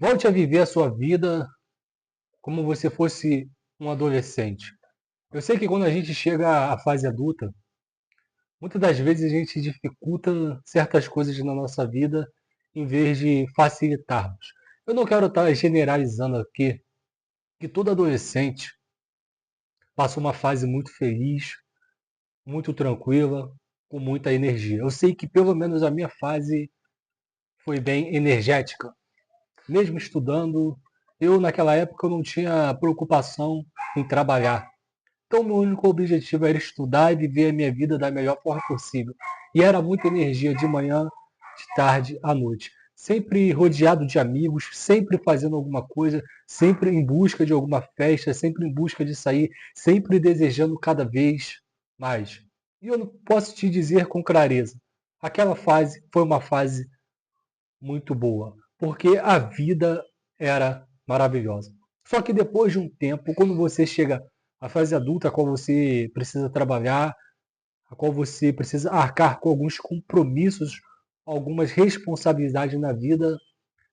Volte a viver a sua vida como você fosse um adolescente. Eu sei que quando a gente chega à fase adulta, muitas das vezes a gente dificulta certas coisas na nossa vida em vez de facilitarmos. Eu não quero estar generalizando aqui que todo adolescente passa uma fase muito feliz, muito tranquila, com muita energia. Eu sei que pelo menos a minha fase foi bem energética. Mesmo estudando, eu naquela época eu não tinha preocupação em trabalhar. Então, meu único objetivo era estudar e viver a minha vida da melhor forma possível. E era muita energia de manhã, de tarde, à noite. Sempre rodeado de amigos, sempre fazendo alguma coisa, sempre em busca de alguma festa, sempre em busca de sair, sempre desejando cada vez mais. E eu não posso te dizer com clareza, aquela fase foi uma fase muito boa, porque a vida era maravilhosa. Só que depois de um tempo, quando você chega à fase adulta, a qual você precisa trabalhar, a qual você precisa arcar com alguns compromissos, algumas responsabilidades na vida,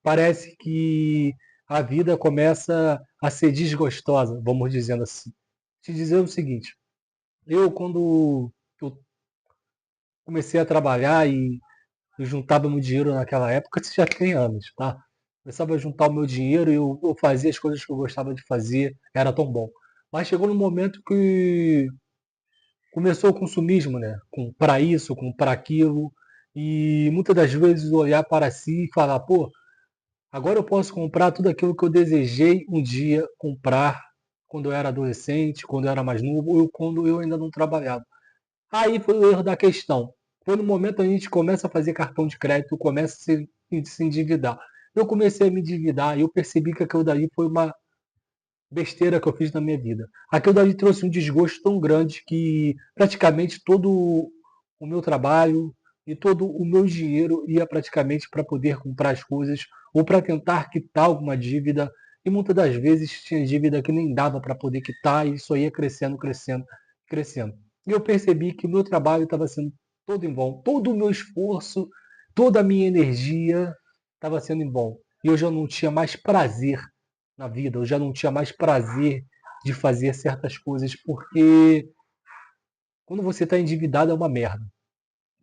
parece que a vida começa a ser desgostosa, vamos dizendo assim. Te dizer o seguinte, quando eu comecei a trabalhar e eu juntava meu dinheiro naquela época, isso já tem anos, tá? Começava a juntar o meu dinheiro e eu fazia as coisas que eu gostava de fazer, era tão bom. Mas chegou no momento que começou o consumismo, né? Comprar isso, comprar aquilo, e muitas das vezes olhar para si e falar, pô, agora eu posso comprar tudo aquilo que eu desejei um dia comprar quando eu era adolescente, quando eu era mais novo, ou quando eu ainda não trabalhava. Aí foi o erro da questão. Foi no momento que a gente começa a fazer cartão de crédito, começa a se endividar. Eu comecei a me endividar e eu percebi que aquilo dali foi uma besteira que eu fiz na minha vida. Aquilo dali trouxe um desgosto tão grande que praticamente todo o meu trabalho e todo o meu dinheiro ia praticamente para poder comprar as coisas ou para tentar quitar alguma dívida. E muitas das vezes tinha dívida que nem dava para poder quitar e isso ia crescendo, crescendo, crescendo. E eu percebi que o meu trabalho estava sendo todo em vão, todo o meu esforço, toda a minha energia estava sendo em vão. E eu já não tinha mais prazer na vida, eu já não tinha mais prazer de fazer certas coisas, porque quando você está endividado é uma merda.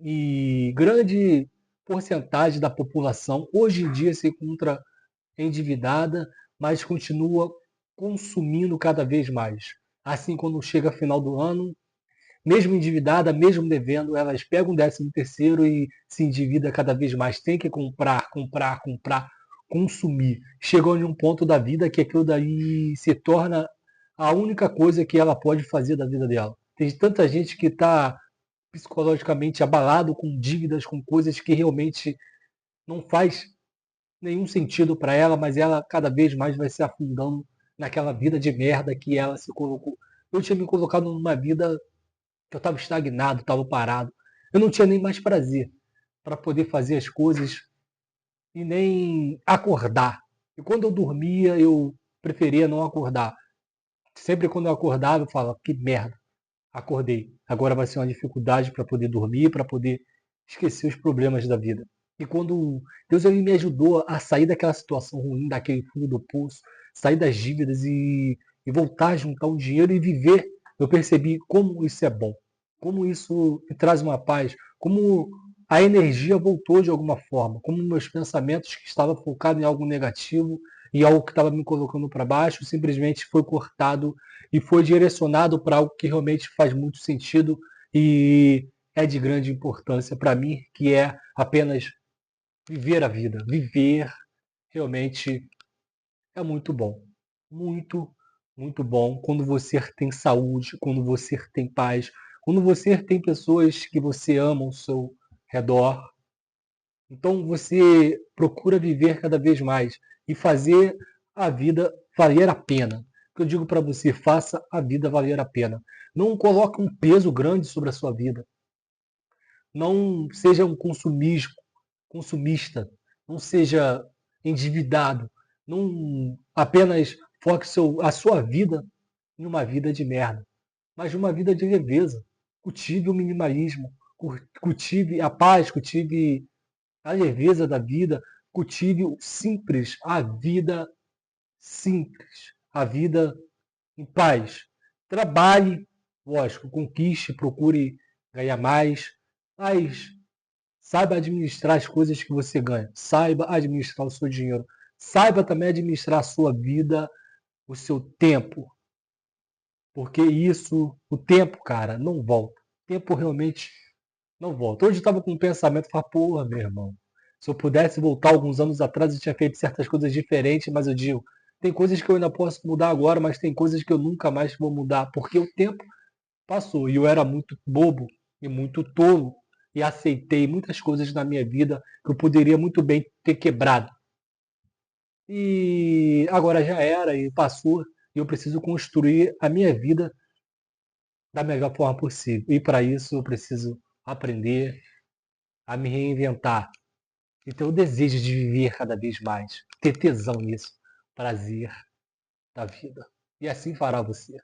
E grande porcentagem da população hoje em dia se encontra endividada, mas continua consumindo cada vez mais. Assim, quando chega final do ano, mesmo endividada, mesmo devendo, elas pegam um 13º e se endivida cada vez mais. Tem que comprar, comprar, comprar, consumir. Chegou em um ponto da vida que aquilo daí se torna a única coisa que ela pode fazer da vida dela. Tem tanta gente que está psicologicamente abalado com dívidas, com coisas que realmente não faz nenhum sentido para ela, mas ela cada vez mais vai se afundando naquela vida de merda que ela se colocou. Eu tinha me colocado numa vida que eu estava estagnado, estava parado. Eu não tinha nem mais prazer para poder fazer as coisas e nem acordar. E quando eu dormia, eu preferia não acordar. Sempre quando eu acordava, eu falava, que merda, acordei. Agora vai ser uma dificuldade para poder dormir, para poder esquecer os problemas da vida. E quando Deus ele me ajudou a sair daquela situação ruim, daquele fundo do poço, sair das dívidas e voltar a juntar um dinheiro e viver, eu percebi como isso é bom, como isso me traz uma paz, como a energia voltou de alguma forma, como meus pensamentos que estavam focados em algo negativo e algo que estava me colocando para baixo, simplesmente foi cortado e foi direcionado para algo que realmente faz muito sentido e é de grande importância para mim, que é apenas viver a vida. Viver realmente é muito bom. Muito, muito bom. Quando você tem saúde, quando você tem paz, quando você tem pessoas que você ama ao seu redor. Então você procura viver cada vez mais e fazer a vida valer a pena. O que eu digo para você, faça a vida valer a pena. Não coloque um peso grande sobre a sua vida. Não seja um consumista. Não seja endividado. Não apenas foque a sua vida em uma vida de merda, mas uma vida de leveza. Cultive o minimalismo, cultive a paz, cultive a leveza da vida, cultive o simples, a vida simples, a vida em paz. Trabalhe, lógico, conquiste, procure ganhar mais, mas saiba administrar as coisas que você ganha. Saiba administrar o seu dinheiro. Saiba também administrar a sua vida, o seu tempo. Porque isso, o tempo, cara, não volta. O tempo realmente não volta. Hoje eu estava com um pensamento, falar, porra, meu irmão, se eu pudesse voltar alguns anos atrás, eu tinha feito certas coisas diferentes, mas eu digo, tem coisas que eu ainda posso mudar agora, mas tem coisas que eu nunca mais vou mudar, porque o tempo passou e eu era muito bobo e muito tolo e aceitei muitas coisas na minha vida que eu poderia muito bem ter quebrado. E agora já era e passou e eu preciso construir a minha vida da melhor forma possível. E para isso eu preciso aprender a me reinventar e ter o desejo de viver cada vez mais, ter tesão nisso, prazer da vida. E assim fará você.